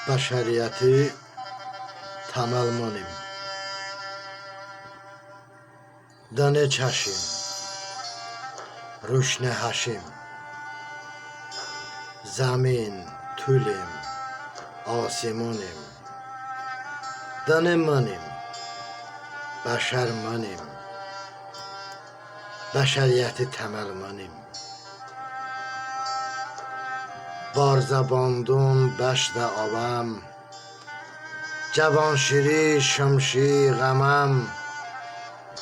بشریتی تمل منیم. دانه چشیم روشن هشیم، زمین طولیم آسمونیم. دانه منیم بشر منیم، بشریتی تمل منیم. بارزباندون بشت آبم، جوانشیری شمشی غمم.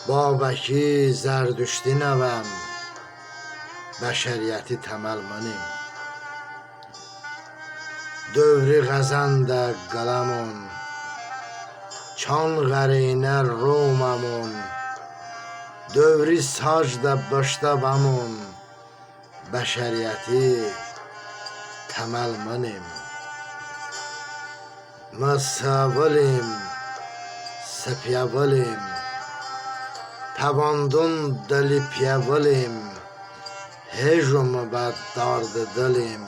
بابکی زردشتی نوم، بشریتی تمل منیم. دövri غزنده قلمون، çan قرینه روممون. دövri sacda baştabamون، بشریتی تمل منیم. مساولیم سپیاولیم، پواندون دلی پیاولیم. هجوم بد دارد دلیم،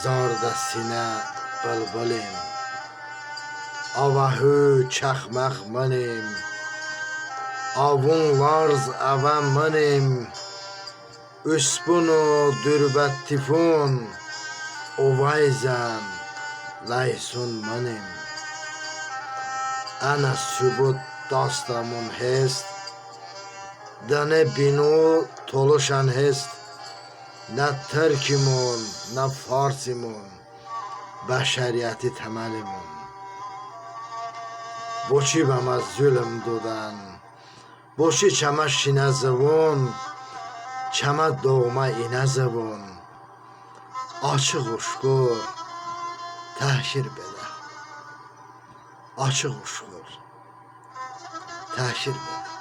زارد سینه بلبلیم. آواهو چخمق منیم، آوون لارز اوم منیم. اسپونو دربت تیفون، اوایزم لایسون منیم. انا sübut داستامون هست، دانه بینو تولوشان هست. نه ترکیمون نه فارسیمون، بشریتی تملیمون. بوچی بما zulüm دودن، بوچی çama şine zıvun. Çama doğma inə zıvun. Açıq uşkur təhkir belə, açıq uşkur təhkir belə.